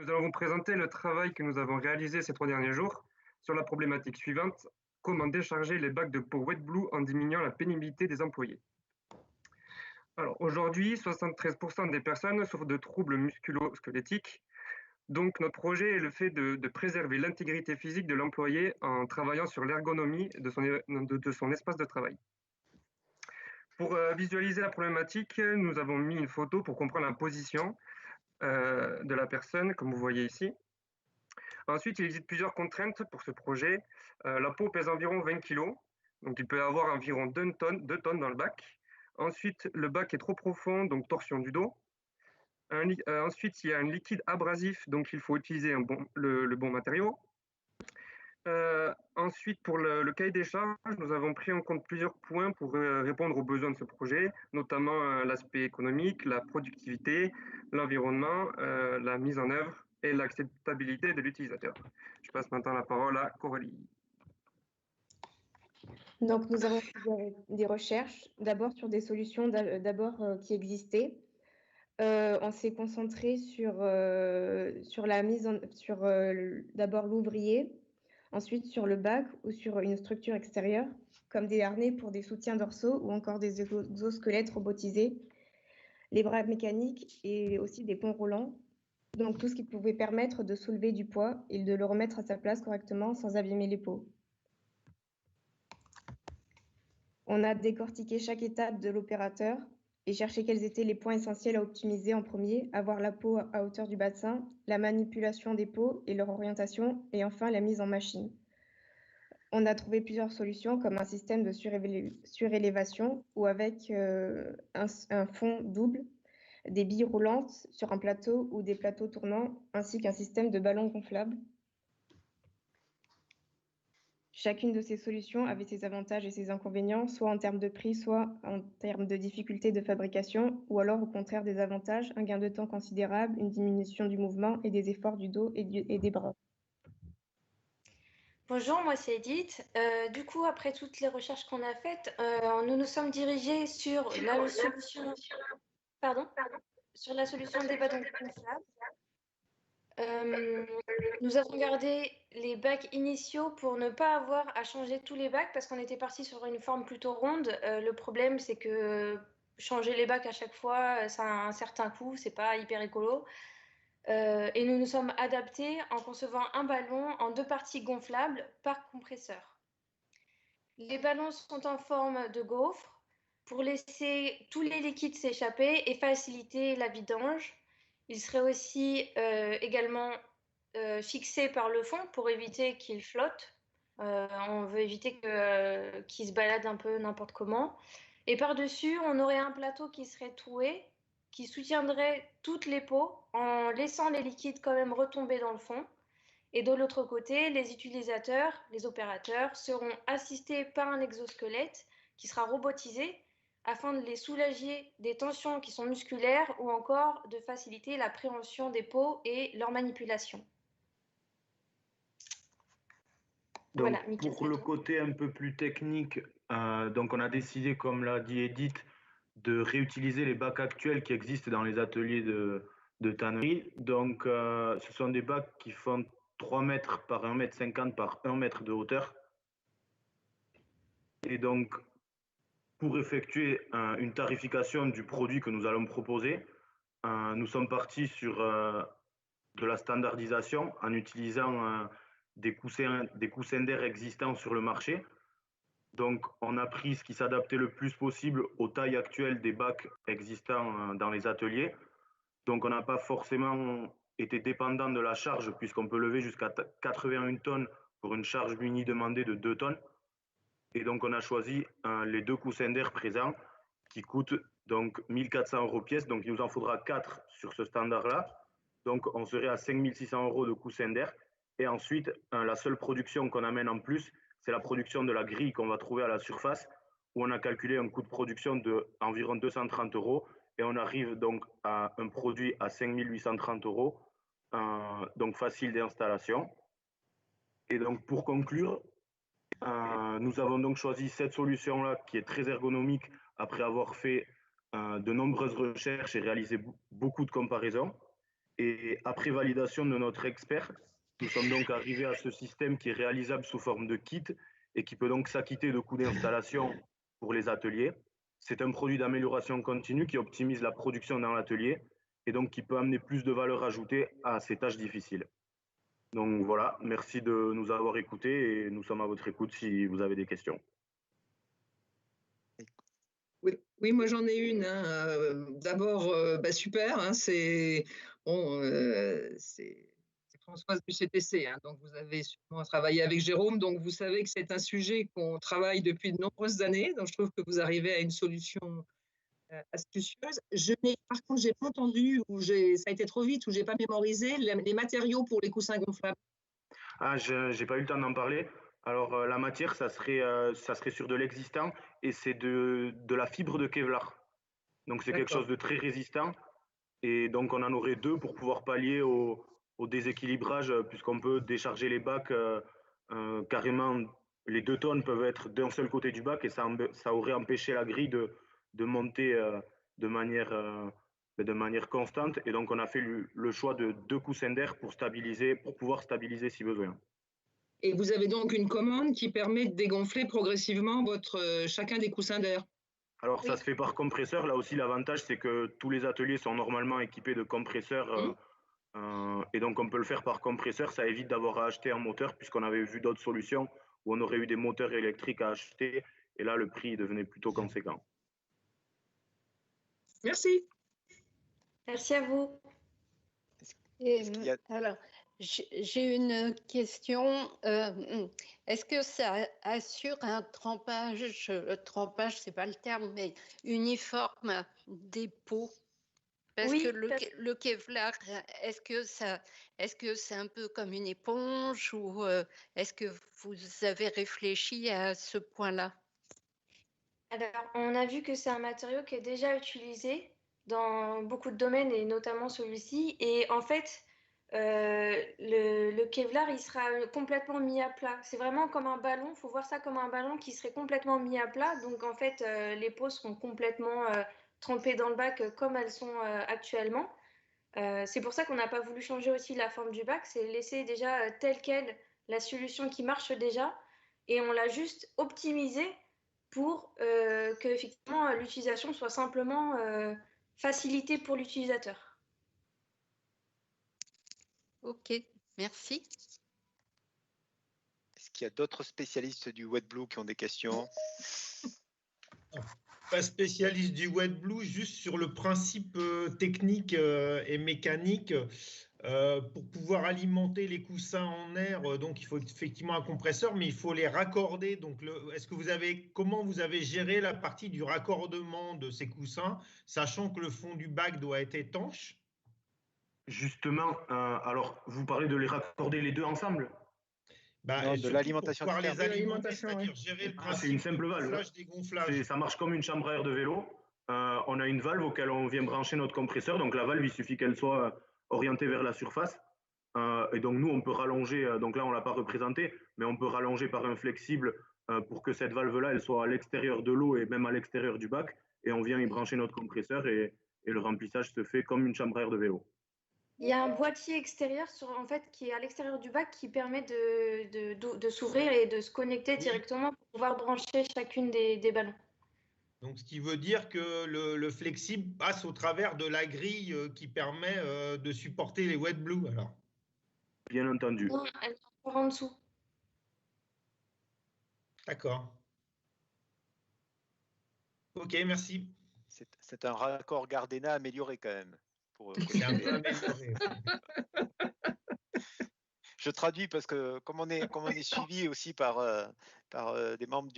Nous allons vous présenter le travail que nous avons réalisé ces 3 derniers jours sur la problématique suivante: comment décharger les bacs de peau WetBlue en diminuant la pénibilité des employés. Alors aujourd'hui, 73% des personnes souffrent de troubles musculo-squelettiques. Donc notre projet est le fait de préserver l'intégrité physique de l'employé en travaillant sur l'ergonomie de son espace de travail. Pour visualiser la problématique, nous avons mis une photo pour comprendre la position de la personne, comme vous voyez ici. Ensuite, il existe plusieurs contraintes pour ce projet. La peau pèse environ 20 kg, donc il peut y avoir environ 2 tonnes dans le bac. Ensuite, le bac est trop profond, donc torsion du dos. Ensuite, il y a un liquide abrasif, donc il faut utiliser le bon matériau. Ensuite, pour le cahier des charges, nous avons pris en compte plusieurs points pour répondre aux besoins de ce projet, notamment l'aspect économique, la productivité, l'environnement, la mise en œuvre et l'acceptabilité de l'utilisateur. Je passe maintenant la parole à Coralie. Donc, nous avons fait des recherches, d'abord sur des solutions qui existaient. On s'est concentré sur d'abord l'ouvrier, ensuite sur le bac ou sur une structure extérieure, comme des harnais pour des soutiens dorsaux ou encore des exosquelettes robotisés, les bras mécaniques et aussi des ponts roulants. Donc tout ce qui pouvait permettre de soulever du poids et de le remettre à sa place correctement sans abîmer les peaux. On a décortiqué chaque étape de l'opérateur et cherché quels étaient les points essentiels à optimiser en premier: avoir la peau à hauteur du bassin, la manipulation des peaux et leur orientation, et enfin la mise en machine. On a trouvé plusieurs solutions comme un système de surélévation ou avec un fond double, des billes roulantes sur un plateau ou des plateaux tournants, ainsi qu'un système de ballons gonflables. Chacune de ces solutions avait ses avantages et ses inconvénients, soit en termes de prix, soit en termes de difficulté de fabrication, ou alors au contraire des avantages, un gain de temps considérable, une diminution du mouvement et des efforts du dos et des bras. Bonjour, moi c'est Edith. Du coup, après toutes les recherches qu'on a faites, nous nous sommes dirigés sur la solution, sur la solution des ballons gonflables. Nous avons gardé les bacs initiaux pour ne pas avoir à changer tous les bacs parce qu'on était parti sur une forme plutôt ronde. Le problème, c'est que changer les bacs à chaque fois, ça a un certain coût, c'est pas hyper écolo. Et nous nous sommes adaptés en concevant un ballon en 2 parties gonflables par compresseur. Les ballons sont en forme de gaufre pour laisser tous les liquides s'échapper et faciliter la vidange. Ils seraient aussi également fixés par le fond pour éviter qu'ils flottent. On veut éviter qu'ils se baladent un peu n'importe comment. Et par-dessus, on aurait un plateau qui serait troué, qui soutiendrait toutes les peaux en laissant les liquides quand même retomber dans le fond. Et de l'autre côté, les utilisateurs, les opérateurs, seront assistés par un exosquelette qui sera robotisé afin de les soulager des tensions qui sont musculaires ou encore de faciliter la préhension des peaux et leur manipulation. Donc, voilà, pour le côté un peu plus technique, donc on a décidé, comme l'a dit Edith, de réutiliser les bacs actuels qui existent dans les ateliers de tannerie. Donc, ce sont des bacs qui font 3 mètres par 1,50 m par 1 mètre de hauteur. Et donc, pour effectuer une tarification du produit que nous allons proposer, nous sommes partis sur de la standardisation en utilisant des coussins d'air existants sur le marché. Donc, on a pris ce qui s'adaptait le plus possible aux tailles actuelles des bacs existants dans les ateliers. Donc, on n'a pas forcément été dépendant de la charge puisqu'on peut lever jusqu'à 81 tonnes pour une charge mini demandée de 2 tonnes. Et donc, on a choisi les 2 coussins d'air présents qui coûtent donc 1 400 € pièce. Donc, il nous en faudra 4 sur ce standard-là. Donc, on serait à 5 600 € de coussins d'air. Et ensuite, la seule production qu'on amène en plus, c'est la production de la grille qu'on va trouver à la surface, où on a calculé un coût de production d'environ 230 €. Et on arrive donc à un produit à 5 830 €, donc facile d'installation. Et donc, pour conclure, nous avons donc choisi cette solution-là qui est très ergonomique après avoir fait de nombreuses recherches et réalisé beaucoup de comparaisons. Et après validation de notre expert, nous sommes donc arrivés à ce système qui est réalisable sous forme de kit et qui peut donc s'acquitter de coûts d'installation pour les ateliers. C'est un produit d'amélioration continue qui optimise la production dans l'atelier et donc qui peut amener plus de valeur ajoutée à ces tâches difficiles. Donc voilà, merci de nous avoir écoutés et nous sommes à votre écoute si vous avez des questions. Oui, moi j'en ai une. D'abord, super, c'est Françoise du CTC, donc vous avez sûrement travaillé avec Jérôme, donc vous savez que c'est un sujet qu'on travaille depuis de nombreuses années, donc je trouve que vous arrivez à une solution astucieuse. Par contre, j'ai pas entendu, ça a été trop vite, ou j'ai pas mémorisé les matériaux pour les coussins gonflables. Ah, j'ai pas eu le temps d'en parler. Alors, la matière, ça serait sur de l'existant et c'est de la fibre de Kevlar. Donc, c'est quelque chose de très résistant. Et donc, on en aurait deux pour pouvoir pallier au déséquilibrage, puisqu'on peut décharger les bacs carrément. Les 2 tonnes peuvent être d'un seul côté du bac et ça aurait empêché la grille de monter de manière constante. Et donc, on a fait le choix de 2 coussins d'air pour pouvoir stabiliser si besoin. Et vous avez donc une commande qui permet de dégonfler progressivement chacun des coussins d'air. Alors, ça se fait par compresseur. Là aussi, l'avantage, c'est que tous les ateliers sont normalement équipés de compresseurs. Et donc, on peut le faire par compresseur. Ça évite d'avoir à acheter un moteur, puisqu'on avait vu d'autres solutions où on aurait eu des moteurs électriques à acheter. Et là, le prix devenait plutôt conséquent. Merci. Merci à vous. Alors, j'ai une question. Est-ce que ça assure un trempage, c'est pas le terme, mais uniforme des pots? Parce que le Kevlar, est-ce que c'est un peu comme une éponge ou est-ce que vous avez réfléchi à ce point-là? Alors, on a vu que c'est un matériau qui est déjà utilisé dans beaucoup de domaines et notamment celui-ci. Et en fait, le Kevlar, il sera complètement mis à plat. C'est vraiment comme un ballon. Il faut voir ça comme un ballon qui serait complètement mis à plat. Donc, en fait, les peaux seront complètement trempées dans le bac comme elles sont actuellement. C'est pour ça qu'on n'a pas voulu changer aussi la forme du bac. C'est laisser déjà telle quelle la solution qui marche déjà. Et on l'a juste optimisé pour que effectivement l'utilisation soit simplement facilitée pour l'utilisateur. Ok, merci. Est-ce qu'il y a d'autres spécialistes du WetBlue qui ont des questions? Pas spécialiste du WetBlue, juste sur le principe technique et mécanique. Pour pouvoir alimenter les coussins en air, donc il faut effectivement un compresseur, mais il faut les raccorder. Donc, comment vous avez géré la partie du raccordement de ces coussins, sachant que le fond du bac doit être étanche? Justement, alors vous parlez de les raccorder les deux ensemble? Non, de l'alimentation externe. Les alimenter, c'est-à-dire gérer le principe. C'est une simple valve. Ça marche comme une chambre à air de vélo. On a une valve auquel on vient brancher notre compresseur. Donc la valve, il suffit qu'elle soit orientée vers la surface. Et donc nous, on peut rallonger. Donc là, on ne l'a pas représenté, mais on peut rallonger par un flexible pour que cette valve-là, elle soit à l'extérieur de l'eau et même à l'extérieur du bac. Et on vient y brancher notre compresseur et le remplissage se fait comme une chambre à air de vélo. Il y a un boîtier extérieur qui est à l'extérieur du bac qui permet de s'ouvrir et de se connecter directement pour pouvoir brancher chacune des ballons. Donc, ce qui veut dire que le flexible passe au travers de la grille qui permet de supporter les WetBlue, alors? Bien entendu. Non, elle est encore en dessous. D'accord. Ok, merci. C'est un raccord Gardena amélioré quand même. C'est un peu amélioré. Je traduis parce que comme on est suivi aussi par des membres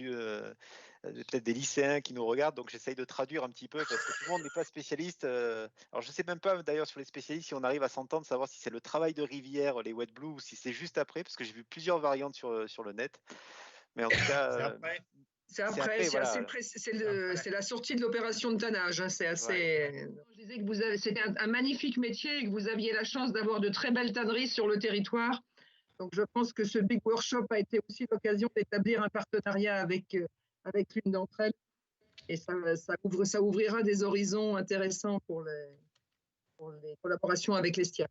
peut-être des lycéens qui nous regardent, donc j'essaye de traduire un petit peu parce que tout le monde n'est pas spécialiste. Alors je sais même pas d'ailleurs sur les spécialistes si on arrive à s'entendre, savoir si c'est le travail de Rivière, les WetBlue, ou si c'est juste après, parce que j'ai vu plusieurs variantes sur le net. Mais en tout cas, c'est la sortie de l'opération de tannage. C'est assez. Ouais. Je disais que c'était un magnifique métier et que vous aviez la chance d'avoir de très belles tanneries sur le territoire. Donc je pense que ce Big Workshop a été aussi l'occasion d'établir un partenariat avec l'une d'entre elles. Et ça ouvrira des horizons intéressants pour pour les collaborations avec l'Estia.